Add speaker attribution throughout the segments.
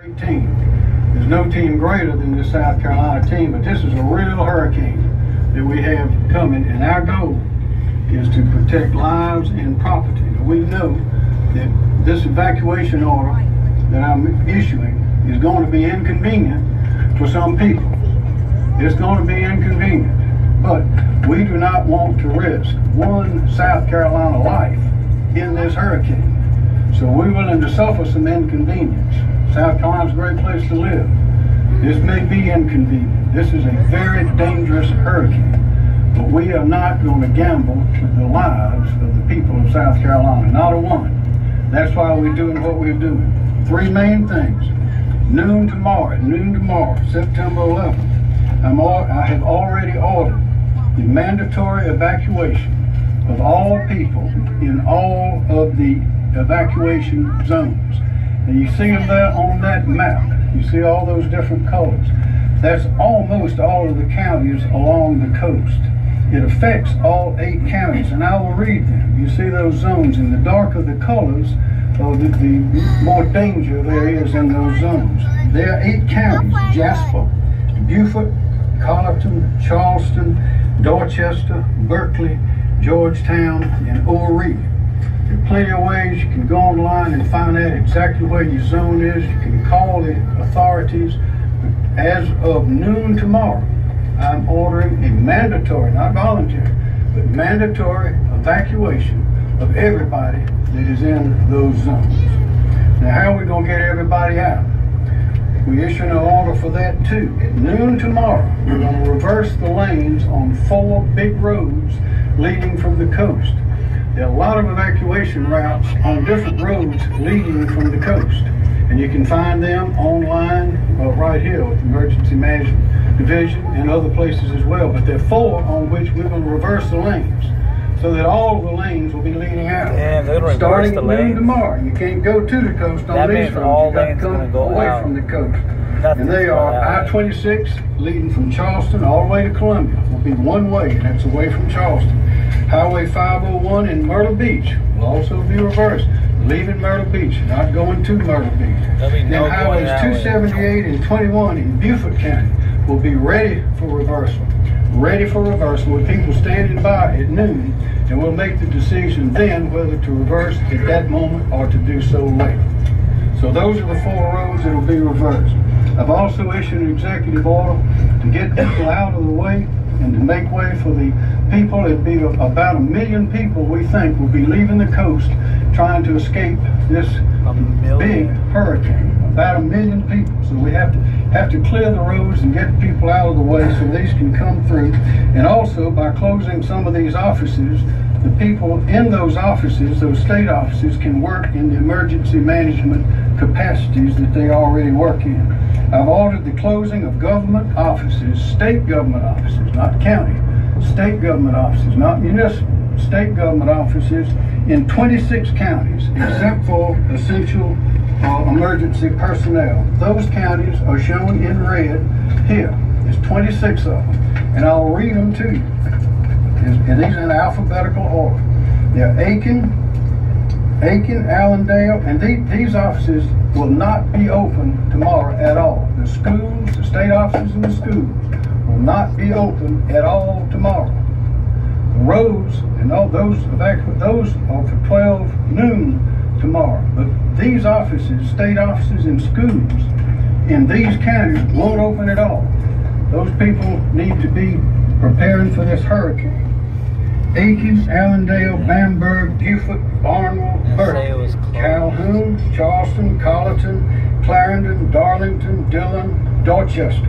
Speaker 1: Team. There's no team greater than this South Carolina team, but this is a real hurricane that we have coming, and our goal is to protect lives and property. We know that this evacuation order that I'm issuing is going to be inconvenient for some people. It's going to be inconvenient, but we do not want to risk one South Carolina life in this hurricane. So we're willing to suffer some inconvenience. South Carolina's a great place to live. This may be inconvenient. This is a very dangerous hurricane, but we are not going to gamble with the lives of the people of South Carolina, not a one. That's why we're doing what we're doing. Three main things. At noon tomorrow, September 11th, I have already ordered the mandatory evacuation of all people in all of the evacuation zones. And you see them there on that map. You see all those different colors. That's almost all of the counties along the coast. It affects all 8 counties, and I will read them. You see those zones. In the darker the colors, the more danger there is in those zones. There are 8 counties: Jasper, Beaufort, Colleton, Charleston, Dorchester, Berkeley, Georgetown, and Horry. There are plenty of ways you can go online and find out exactly where your zone is. You can call the authorities. But as of noon tomorrow, I'm ordering a mandatory, not voluntary, but mandatory evacuation of everybody that is in those zones. Now, how are we going to get everybody out? We issue an order for that too. At noon tomorrow, we're going to reverse the lanes on 4 big roads leading from the coast. There are a lot of evacuation routes on different roads leading from the coast, and you can find them online right here with the Emergency Management Division and other places as well. But there are 4 on which we're going to reverse the lanes, so that all of the lanes will be leading out. Starting at noon tomorrow. You can't go to the coast on these roads. You got to come away from the coast. And they are I-26 leading from Charleston all the way to Columbia. Will be one way, and that's away from Charleston. Highway 501 in Myrtle Beach will also be reversed, leaving Myrtle Beach, not going to Myrtle Beach. Then highways 278 and 21 in Beaufort County will be ready for reversal. Ready for reversal with people standing by at noon, and we'll make the decision then whether to reverse at that moment or to do so later. So those are the 4 roads that will be reversed. I've also issued an executive order to get people out of the way and to make way for the people. It'd be about 1 million people, we think, will be leaving the coast trying to escape this big hurricane. About 1 million people. So we have to clear the roads and get people out of the way so these can come through. And also, by closing some of these offices, the people in those offices, those state offices, can work in the emergency management capacities that they already work in. I've ordered the closing of government offices, state government offices, not county, state government offices, not municipal, state government offices in 26 counties, except for essential emergency personnel. Those counties are shown in red here. There's 26 of them, and I'll read them to you. And these are in alphabetical order. They're Aiken, Allendale, and these offices will not be open tomorrow at all. The schools, the state offices and the schools will not be open at all tomorrow. The roads and all those are for 12 noon tomorrow. But these offices, state offices and schools in these counties won't open at all. Those people need to be preparing for this hurricane. Aiken, Allendale, Bamberg, Beaufort, Barnwell, Berkeley, Calhoun, Charleston, Colleton, Clarendon, Darlington, Dillon, Dorchester,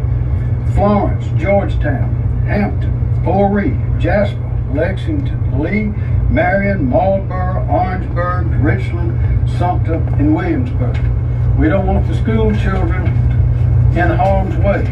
Speaker 1: Florence, Georgetown, Hampton, Horry, Jasper, Lexington, Lee, Marion, Marlboro, Orangeburg, Richland, Sumter, and Williamsburg. We don't want the school children in harm's way.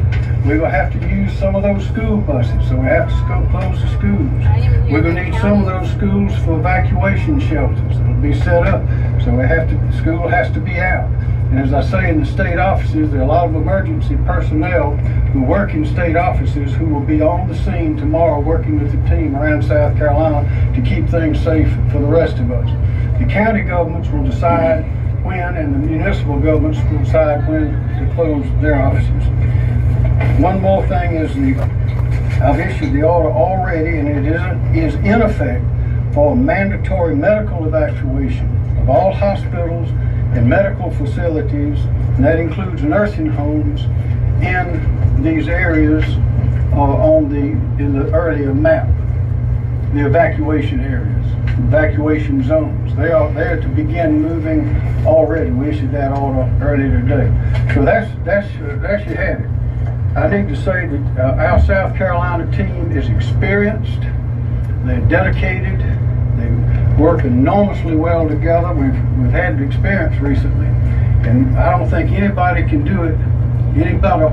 Speaker 1: We will have to use some of those school buses, so we have to close the schools. We're going to need some of those schools for evacuation shelters. It'll be set up, so the school has to be out. And as I say, in the state offices, there are a lot of emergency personnel who work in state offices who will be on the scene tomorrow working with the team around South Carolina to keep things safe for the rest of us. The county governments will decide when, and the municipal governments will decide when to close their offices. One more thing is I've issued the order already, and it is in effect for mandatory medical evacuation of all hospitals and medical facilities, and that includes nursing homes in these areas in the earlier map, the evacuation areas, evacuation zones. They are there to begin moving already. We issued that order earlier today. So that's you have it. I need to say that our South Carolina team is experienced, they're dedicated, they work enormously well together. We've had experience recently, and I don't think anybody can do it any better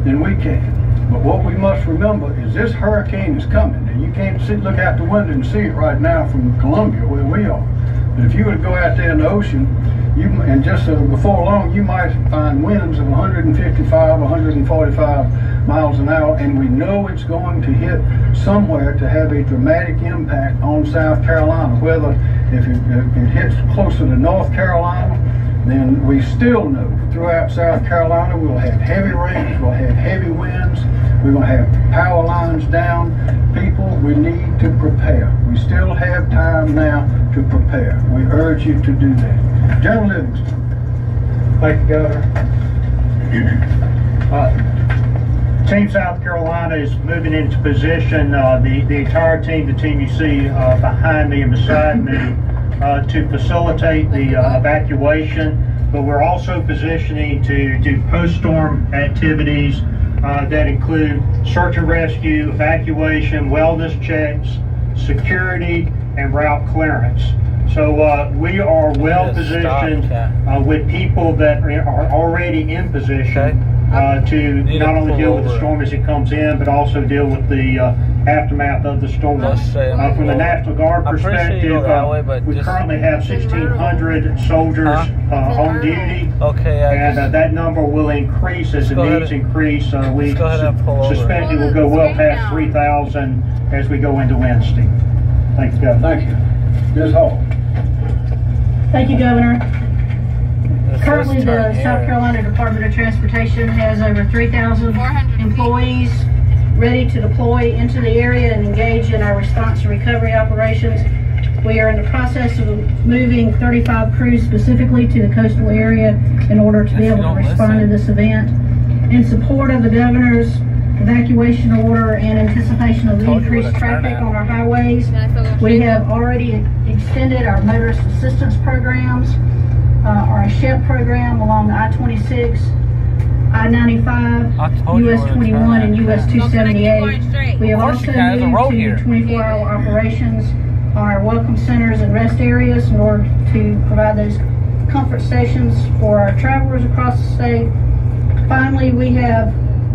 Speaker 1: than we can. But what we must remember is this hurricane is coming, and you can't look out the window and see it right now from Columbia where we are. But if you were to go out there in the ocean, before long, you might find winds of 155, 145 miles an hour, and we know it's going to hit somewhere to have a dramatic impact on South Carolina. Whether if it hits closer to North Carolina, then we still know throughout South Carolina we'll have heavy rains, we'll have heavy winds, we're going to have power lines down. People, we need to prepare. We still have time now to prepare. We urge you to do that. General Livingston.
Speaker 2: Thank you, Governor. Team South Carolina is moving into position. The entire team, the team you see behind me and beside me, to facilitate the evacuation, but we're also positioning to do post-storm activities that include search and rescue, evacuation, wellness checks, security, and route clearance. So we are well positioned with people that are already in position to not only deal with the storm as it comes in, but also deal with the aftermath of the storm. From the National Guard perspective, we currently have 1,600 soldiers on duty, and that number will increase as the needs increase. We suspect it will go well past 3,000 as we go into Wednesday. Thank you, Governor.
Speaker 1: Thank you. Ms. Hall.
Speaker 3: Thank you, Governor. Currently, the South Carolina Department of Transportation has over 3,000 employees ready to deploy into the area and engage in our response and recovery operations. We are in the process of moving 35 crews specifically to the coastal area in order to be able to respond to this event. In support of the Governor's evacuation order and anticipation of the increased traffic on our highways, we have already extended our motorist assistance programs, our SHEP program along the I-26, I-95, US 21, and US 278. We have also moved to 24-hour operations on our welcome centers and rest areas in order to provide those comfort stations for our travelers across the state. Finally, we have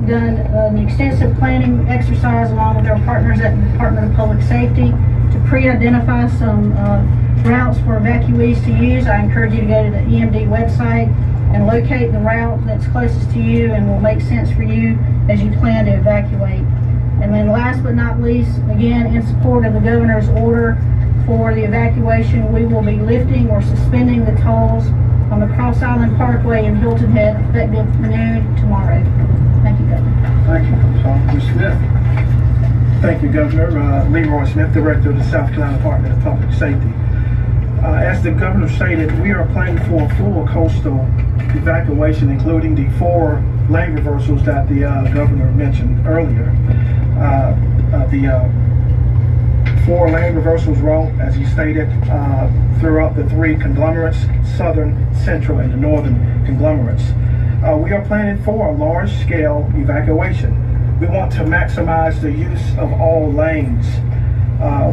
Speaker 3: done an extensive planning exercise along with our partners at the Department of Public Safety to pre-identify some routes for evacuees to use. I encourage you to go to the EMD website and locate the route that's closest to you and will make sense for you as you plan to evacuate. And then last but not least, again, in support of the Governor's order for the evacuation, we will be lifting or suspending the tolls on the Cross Island Parkway in Hilton Head effective noon tomorrow. Thank you, Governor.
Speaker 1: Thank you. Mr. Smith.
Speaker 4: Thank you, Governor. Leroy Smith, Director of the South Carolina Department of Public Safety. As the Governor stated, we are planning for a full coastal evacuation, including the 4 lane reversals that the Governor mentioned earlier. The 4 lane reversals route, as he stated, throughout the 3 conglomerates, southern, central, and the northern conglomerates. We are planning for a large-scale evacuation. We want to maximize the use of all lanes.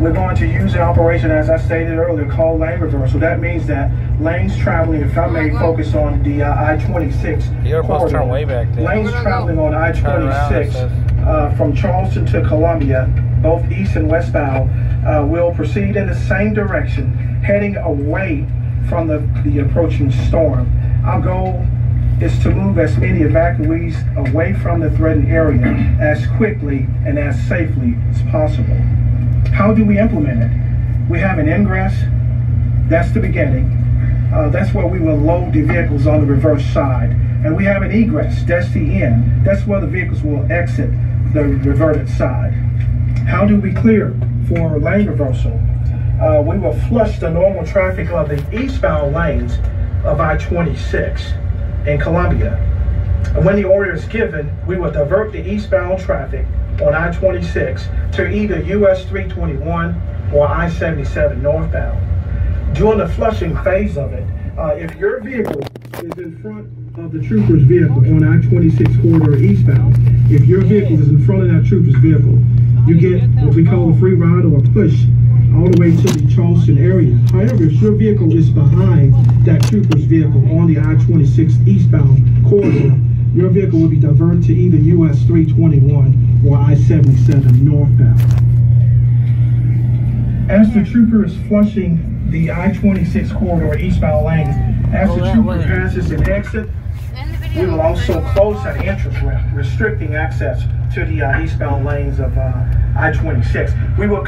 Speaker 4: We're going to use an operation, as I stated earlier, called lane reversal. That means that lanes traveling, if I may focus on the I-26 corridor, lanes traveling on I-26 from Charleston to Columbia, both east and westbound, will proceed in the same direction, heading away from the approaching storm. Our goal is to move as many evacuees away from the threatened area as quickly and as safely as possible. How do we implement it? We have an ingress, that's the beginning. That's where we will load the vehicles on the reverse side. And we have an egress, that's the end. That's where the vehicles will exit the reverted side. How do we clear for lane reversal? We will flush the normal traffic of the eastbound lanes of I-26 in Columbia. And when the order is given, we will divert the eastbound traffic on I-26 to either US 321 or I-77 northbound. During the flushing phase of it, if your vehicle is in front of the trooper's vehicle on I-26 corridor eastbound, if your vehicle is in front of that trooper's vehicle, you get what we call a free ride or a push all the way to the Charleston area. However, if your vehicle is behind that trooper's vehicle on the I-26 eastbound corridor, your vehicle will be diverted to either US 321 or I-77 northbound. As the trooper is flushing the I-26 corridor eastbound lane, as the trooper passes an exit, we will also close that entrance ramp, restricting access to the eastbound lanes of I-26. We will